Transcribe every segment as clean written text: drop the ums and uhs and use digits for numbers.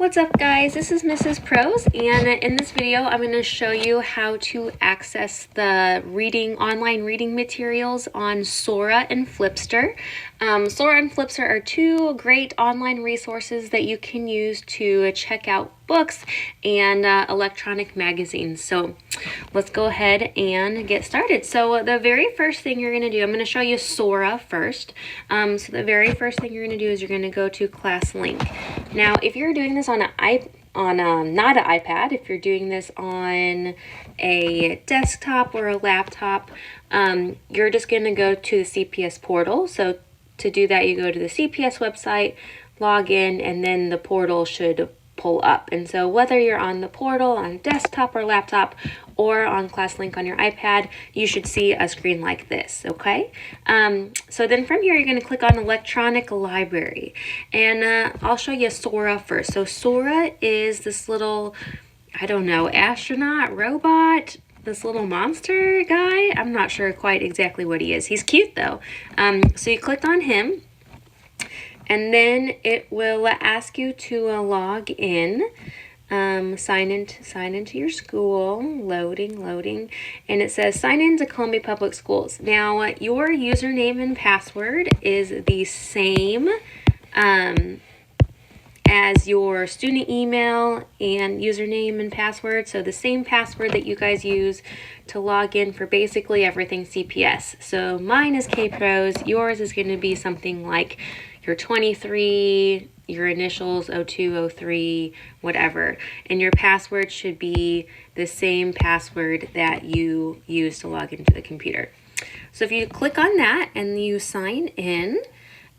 What's up guys, this is Mrs. Pros, and in this video I'm going to show you how to access the online reading materials on Sora and Flipster. Sora and Flipster are two great online resources that you can use to check out books and electronic magazines. So let's go ahead and get started. So the very first thing you're going to do, I'm going to show you Sora first. So the very first thing you're going to do is you're going to go to Class Link. Now, if you're doing this on not an iPad, if you're doing this on a desktop or a laptop, you're just going to go to the CPS portal. So to do that, you go to the CPS website, log in, and then the portal should pull up. And so whether you're on the portal on desktop or laptop or on ClassLink on your iPad, you should see a screen like this, okay? So then from here, you're going to click on Electronic Library. And I'll show you Sora first. So Sora is this little, I don't know, astronaut, robot, this little monster guy. I'm not sure quite exactly what he is. He's cute though. So you click on him. And then it will ask you to log in, sign into your school, loading, and it says sign in to Columbia Public Schools. Now, your username and password is the same as your student email and username and password. So the same password that you guys use to log in for basically everything CPS. So mine is KPros, yours is going to be something like your 23, your initials 02, 03, whatever. And your password should be the same password that you use to log into the computer. So if you click on that and you sign in,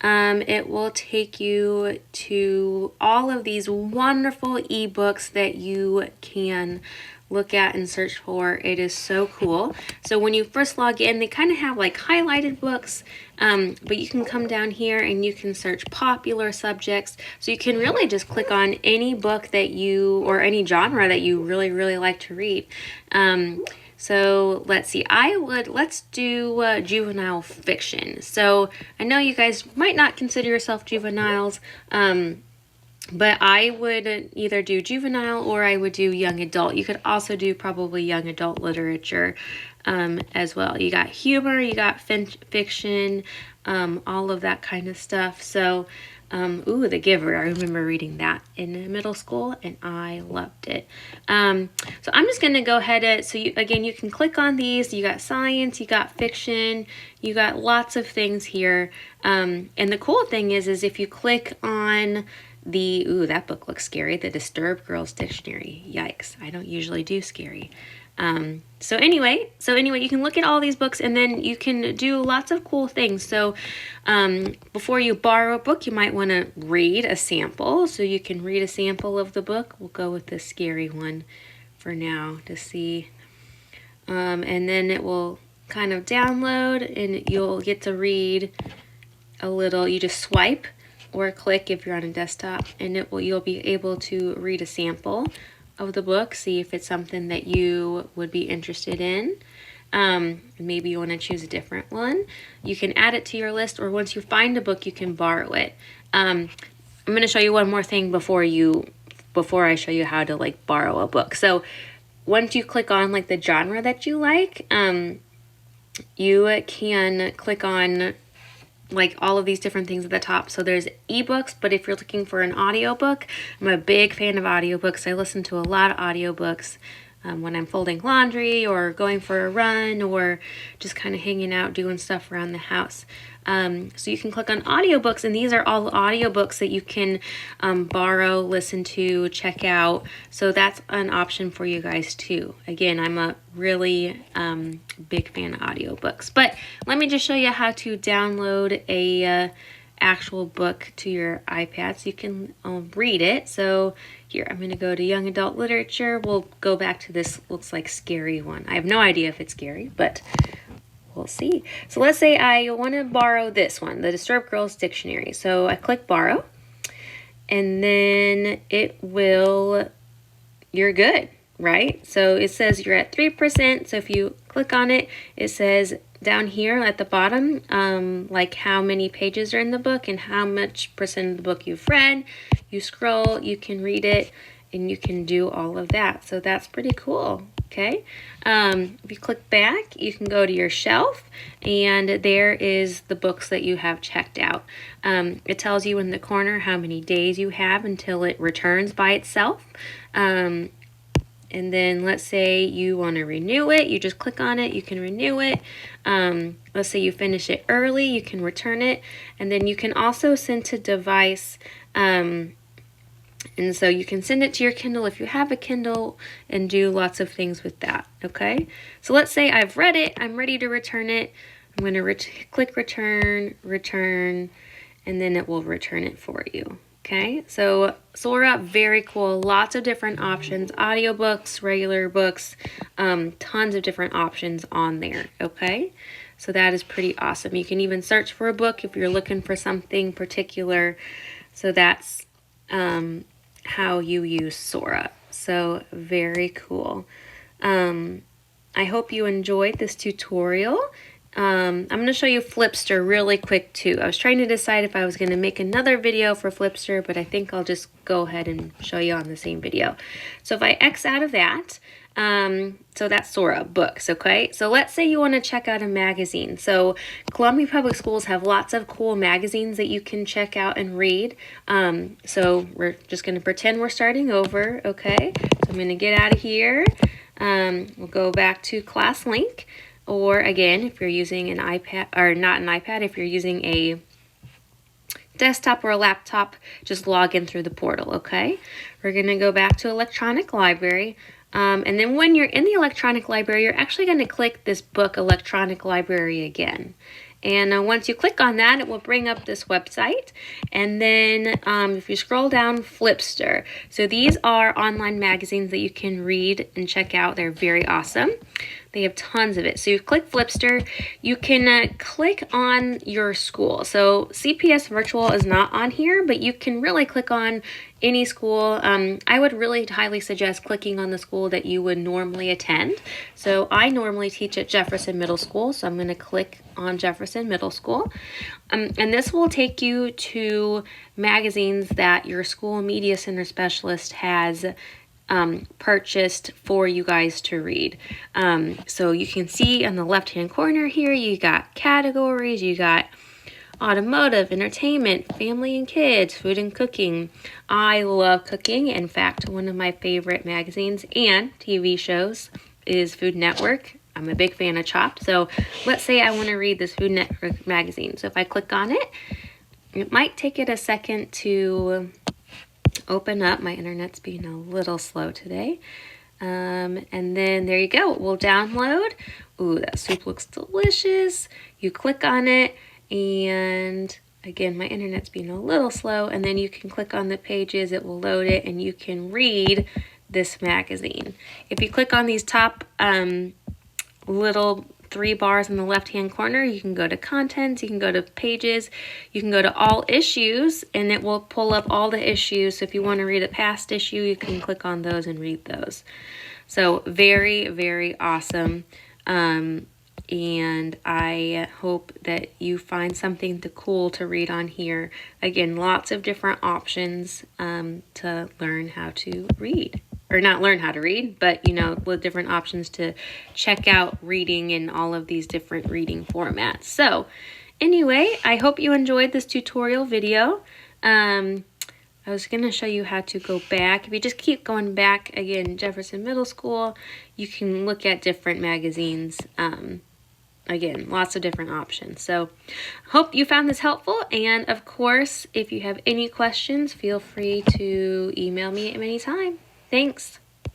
it will take you to all of these wonderful ebooks that you can look at and search for. It is so cool. So when you first log in, they kind of have like highlighted books, but you can come down here and you can search popular subjects. So you can really just click on any book that you, or any genre that you really like to read. So let's see, let's do juvenile fiction. So I know you guys might not consider yourself juveniles, but I would either do juvenile or I would do young adult. You could also do probably young adult literature as well. You got humor, you got fiction, all of that kind of stuff. So, ooh, The Giver. I remember reading that in middle school and I loved it. So I'm just going to go ahead so again, you can click on these. You got science, you got fiction, you got lots of things here. And the cool thing is if you click on ooh, that book looks scary. The Disturbed Girls Dictionary. Yikes. I don't usually do scary. So anyway, you can look at all these books and then you can do lots of cool things. So, before you borrow a book, you might want to read a sample. So you can read a sample of the book. We'll go with the scary one for now to see. And then it will kind of download and you'll get to read a little. You just swipe or click if you're on a desktop, and you'll be able to read a sample of the book, see if it's something that you would be interested in. Maybe you want to choose a different one. You can add it to your list, or once you find a book, you can borrow it. I'm going to show you one more thing before I show you how to like borrow a book. So once you click on like the genre that you like, you can click on like all of these different things at the top. So there's ebooks, but if you're looking for an audiobook, I'm a big fan of audiobooks. I listen to a lot of audiobooks when I'm folding laundry or going for a run or just kind of hanging out doing stuff around the house. So you can click on audiobooks, and these are all the audiobooks that you can borrow, listen to, check out. So that's an option for you guys too. Again, I'm a really big fan of audiobooks. But let me just show you how to download a actual book to your iPad so you can read it. So here, I'm going to go to young adult literature. We'll go back to this looks like scary one. I have no idea if it's scary, but we'll see. So let's say I want to borrow this one, the Disturbed Girls Dictionary. So I click borrow, and then you're good, right? So it says you're at 3%. So if you click on it, it says down here at the bottom, like how many pages are in the book and how much percent of the book you've read. You scroll, you can read it, and you can do all of that. So that's pretty cool. Okay, if you click back, you can go to your shelf, and there is the books that you have checked out. It tells you in the corner how many days you have until it returns by itself. And then let's say you want to renew it, you just click on it, you can renew it. Let's say you finish it early, you can return it. And then you can also send to device, and so you can send it to your Kindle if you have a Kindle and do lots of things with that, okay? So let's say I've read it, I'm ready to return it. I'm going to click return, and then it will return it for you, okay? So Sora, very cool. Lots of different options, audiobooks, regular books, tons of different options on there, okay? So that is pretty awesome. You can even search for a book if you're looking for something particular. So that's how you use Sora. So very cool. I hope you enjoyed this tutorial. I'm going to show you Flipster really quick too. I was trying to decide if I was going to make another video for Flipster, but I think I'll just go ahead and show you on the same video. So if I X out of that, so that's Sora, books, okay? So let's say you want to check out a magazine. So Columbia Public Schools have lots of cool magazines that you can check out and read. So we're just going to pretend we're starting over, okay? So I'm going to get out of here. We'll go back to Class Link. Or again, if you're using an iPad, or not an iPad, if you're using a desktop or a laptop, just log in through the portal, okay? We're going to go back to Electronic Library. And then when you're in the Electronic Library, you're actually going to click this book, Electronic Library, again. And once you click on that, it will bring up this website. And then if you scroll down, Flipster. So these are online magazines that you can read and check out. They're very awesome. They have tons of it. So you click Flipster, you can click on your school. So CPS Virtual is not on here, but you can really click on any school. I would really highly suggest clicking on the school that you would normally attend. So I normally teach at Jefferson Middle School, so I'm going to click on Jefferson Middle School. And this will take you to magazines that your school media center specialist has purchased for you guys to read. So you can see on the left-hand corner here, you got categories, you got automotive, entertainment, family and kids, food and cooking. I love cooking. In fact, one of my favorite magazines and TV shows is Food Network. I'm a big fan of Chopped. So let's say I want to read this Food Network magazine. So if I click on it, it might take it a second to open up. My internet's being a little slow today. And then there you go. It will download. Ooh, that soup looks delicious. You click on it, and again, my internet's being a little slow, and then you can click on the pages, it will load it, and you can read this magazine. If you click on these top little 3 bars in the left-hand corner, you can go to contents, you can go to pages, you can go to all issues, and it will pull up all the issues. So if you want to read a past issue, you can click on those and read those. So very, very awesome. And I hope that you find something cool to read on here. Again, lots of different options to learn how to read. Or not learn how to read, but, you know, with different options to check out reading in all of these different reading formats. So anyway, I hope you enjoyed this tutorial video. I was going to show you how to go back. If you just keep going back, again, Jefferson Middle School, you can look at different magazines. Again, lots of different options. So hope you found this helpful. And of course, if you have any questions, feel free to email me at any time. Thanks.